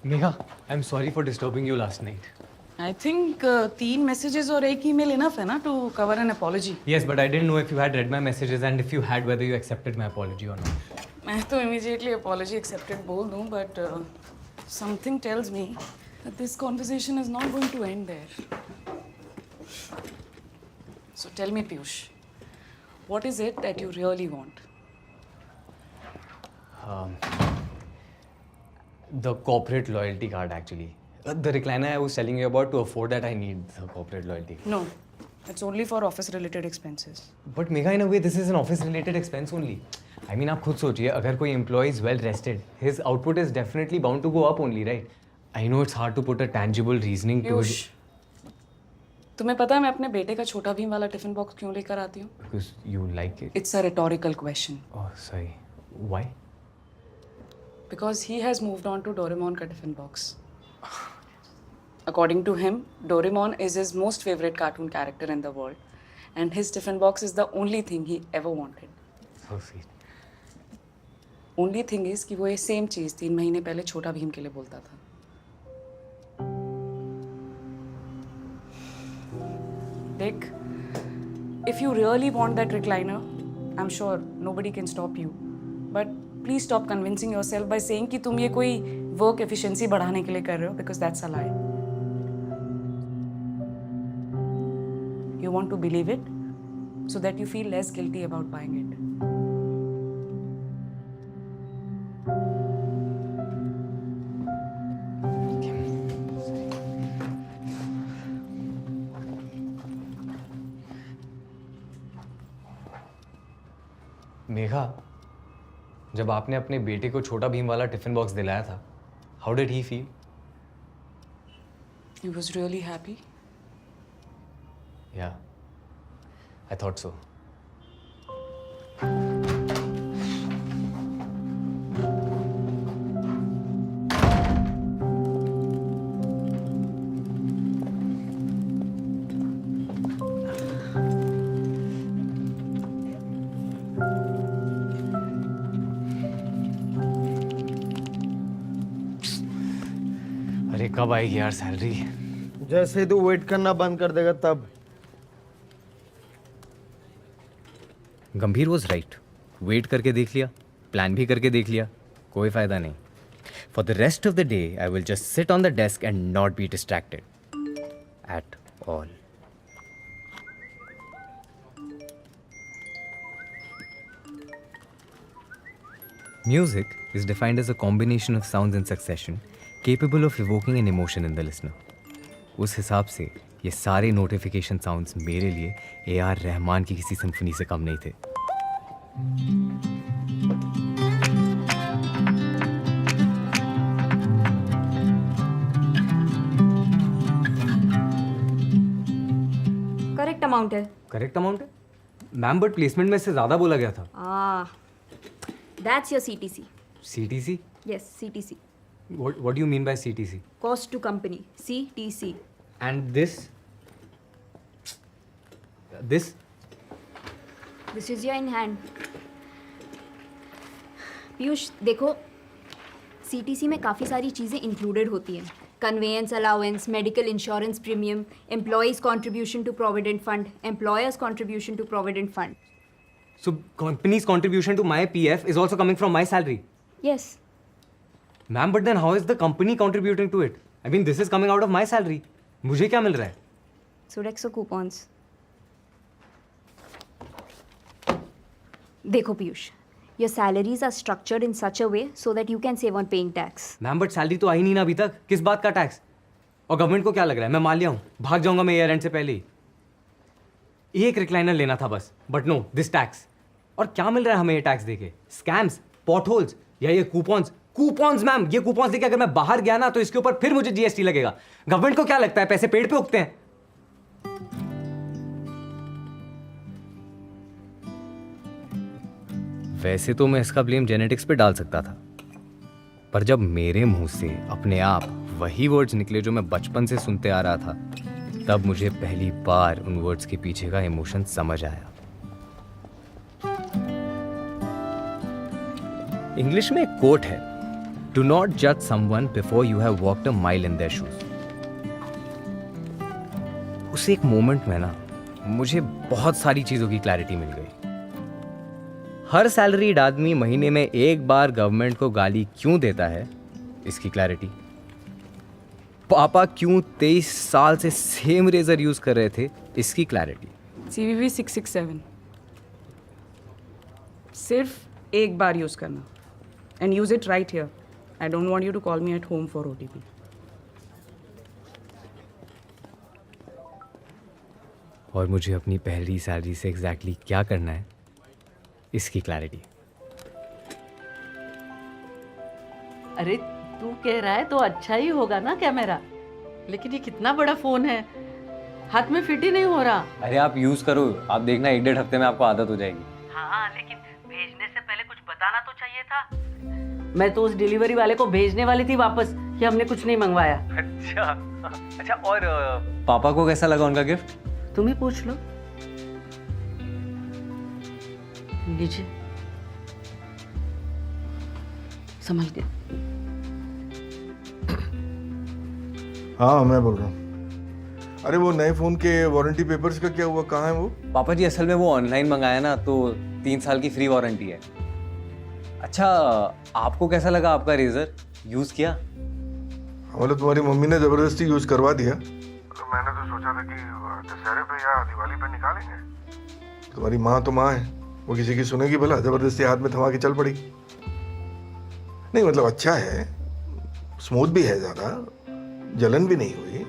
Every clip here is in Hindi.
Megha, I'm sorry for disturbing you last night. I think 3 messages और 1 email enough है ना to cover an apology. Yes, but I didn't know if you had read my messages and if you had, whether you accepted my apology or not. मैं तो immediately apology accepted बोल दूँ, but something tells me that this conversation is not going to end there. So tell me, Piyush, what is it that you really want? The corporate loyalty card, actually. The recliner I was telling you about, to afford that I need the corporate loyalty. No, it's only for office-related expenses. But Megha, in a way, this is an office-related expense only. I mean, आप खुद सोचिए, अगर कोई employee is well rested, his output is definitely bound to go up only, right? I know it's hard to put a tangible reasoning to Piyush, it. तुम्हें पता है मैं अपने बेटे का छोटा भीम वाला टिफिन बॉक्स क्यों लेकर आती हूँ? Because you like it. It's a rhetorical question. Oh, sorry. Why? Because he has moved on to Doraemon का tiffin box. According to him, Doraemon is his most favorite cartoon character in the world, and his tiffin box is the only thing he ever wanted. So sweet. Only thing is कि वो ये same चीज़ 3 महीने पहले छोटा भीम के लिए बोलता था. देख, if you really want that recliner, I'm sure nobody can stop you. But please stop convincing yourself by saying कि तुम ये कोई work efficiency बढ़ाने के लिए कर रहे हो, because that's a lie. You want to believe it so that you feel less guilty about buying it. Megha, जब आपने अपने बेटे को छोटा भीम वाला टिफिन बॉक्स दिलाया था, how did he feel? He was really happy. Yeah, I thought so. अरे कब आएगी यार सैलरी? जैसे ही तू वेट करना बंद कर देगा तब. गंभीर वॉज राइट. वेट करके देख लिया, प्लान भी करके देख लिया, कोई फायदा नहीं. For the rest of the day I will just sit on the desk and not be distracted at all. Music is defined as a combination of sounds in succession capable of evoking an emotion in the listener. उस हिसाब से ये सारे नोटिफिकेशन साउंड्स मेरे लिए ए.आर. रहमान की किसी सिम्फनी से कम नहीं थे. करेक्ट अमाउंट है. करेक्ट अमाउंट है मैम, बट प्लेसमेंट में से ज़्यादा बोला गया था. That's your CTC. CTC? Yes, CTC. What do you mean by CTC? Cost to company. CTC. And this? This? This is your in hand. Piyush देखो, CTC में काफ़ी सारी चीज़ें इंक्लूडेड होती हैं. Conveyance allowance, medical insurance premium, employees contribution to provident fund, employers contribution to provident fund. So company's contribution to my PF is also coming from my salary? Yes. Ma'am, but then how is the company contributing to it? I mean, this is coming out of my salary. मुझे क्या मिल रहा है? Sodexo coupons. देखो Piyush, your salaries are structured in such a way so that you can save on paying tax. Ma'am, but salary तो आई नहीं ना अभी तक. किस बात का टैक्स? और गवर्नमेंट को क्या लग रहा है मैं मान लिया हूँ, भाग जाऊंगा मैं ईयर एंड से पहले ही. एक रिक्लाइनर लेना था बस, बट नो दिस टैक्स. और क्या मिल रहा है हमें ये टैक्स देके? स्कैम्स, पॉट होल्स, या ये कूपन्स. कूपन्स मैम, ये कूपन्स देके अगर मैं बाहर गया ना तो इसके ऊपर फिर मुझे जीएसटी लगेगा. गवर्नमेंट को क्या लगता है पैसे पेड़ पे उगते हैं? वैसे तो मैं इसका ब्लेम जेनेटिक्स पे डाल सकता था, पर जब मेरे मुंह से अपने आप वही वर्ड्स निकले जो मैं बचपन से सुनते आ रहा था, तब मुझे पहली बार उन वर्ड्स के पीछे का इमोशन समझ आया. इंग्लिश में एक कोट है, Do not judge someone before you have walked a mile in their shoes. उस एक मोमेंट में ना मुझे बहुत सारी चीज़ों की क्लैरिटी मिल गई। हर सैलरीड आदमी महीने में एक बार गवर्नमेंट को गाली क्यों देता है, इसकी क्लैरिटी। पापा क्यों 23 साल से सेम रेजर यूज कर रहे थे, इसकी क्लैरिटी। CVV 667 सिर्फ एक बार यूज करना and use it right here. I don't want you to call me at home for OTP। और मुझे अपनी पहली सैलरी से एग्जैक्टली क्या करना है, इसकी क्लैरिटी। अरे तू कह रहा है तो अच्छा ही होगा ना कैमरा, लेकिन ये कितना बड़ा फोन है, हाथ में फिट ही नहीं हो रहा। अरे आप यूज करो, आप देखना 1-1.5 हफ्ते में आपको आदत हो जाएगी। हाँ लेकिन भेजने से पहले कुछ बताना तो चाहिए था। मैं तो उस डिलीवरी वाले को भेजने वाली थी वापस कि हमने कुछ नहीं मंगवाया। अच्छा और पापा को कैसा लगा उनका गिफ्ट? तुम ही पूछ लो। लीजिए, संभल के। हाँ मैं बोल रहा हूँ। अरे वो नए फोन के वारंटी पेपर्स का क्या हुआ, कहाँ है वो? पापा जी असल में वो ऑनलाइन मंगाया ना, तो 3 साल की फ्री वारंटी है। अच्छा आपको कैसा लगा आपका रेजर, यूज किया? मतलब तुम्हारी मम्मी ने जबरदस्ती यूज करवा दिया? तो मैंने तो सोचा था कि दशहरे पे या दिवाली पे निकालेंगे। तुम्हारी माँ तो माँ है, वो किसी की सुनेगी भला? जबरदस्ती हाथ में थमा के चल पड़ी। नहीं मतलब अच्छा है, स्मूथ भी है, ज्यादा जलन भी नहीं हुई,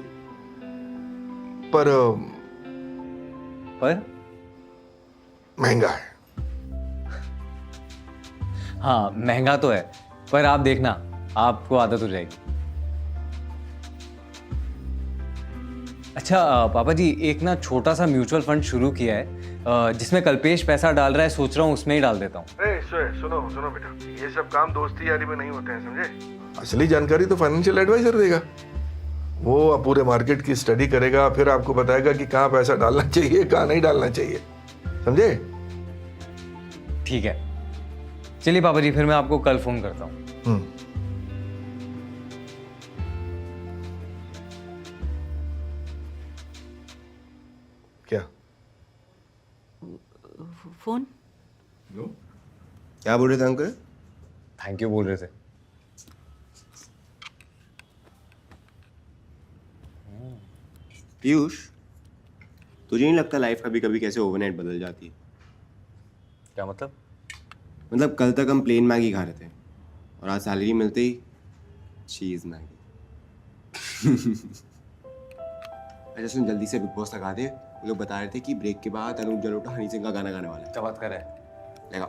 पर महंगा है। हाँ महंगा तो है, पर आप देखना आपको आदत हो जाएगी। अच्छा पापा जी एक ना छोटा सा म्यूचुअल फंड शुरू किया है, जिसमें कल्पेश पैसा डाल रहा है, सोच रहा हूँ उसमें ही डाल देता हूँ। सुनो बेटा, ये सब काम दोस्ती यारी में नहीं होते हैं, समझे? असली जानकारी तो फाइनेंशियल एडवाइजर देगा। वो पूरे मार्केट की स्टडी करेगा, फिर आपको बताएगा कि कहाँ पैसा डालना चाहिए, कहाँ नहीं डालना चाहिए, समझे? ठीक है, चलिए पापा जी, फिर मैं आपको कल फोन करता हूँ। क्या फोन? क्या बोल रहे थे अंकल? थैंक यू बोल रहे थे। पीयूष, तुझे नहीं लगता लाइफ कभी कभी कैसे ओवरनाइट बदल जाती है? क्या मतलब? मतलब कल तक हम प्लेन मैगी खा रहे थे और आज सैलरी मिलते ही चीज मैगी। अच्छा सुन, जल्दी से बिग बॉस लगा दे। वो लोग बता रहे थे कि ब्रेक के बाद अनूप जलोटा हनी सिंह का गाना गाने वाला है। क्या बात कर रहे हैं? लगा।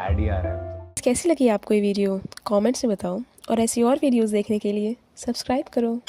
ऐड ही आ रहा है। कैसी लगी आपको ये वीडियो? कमेंट्स में बताओ और ऐसी और वीडियोस देखने के लिए सब्सक्राइब करो।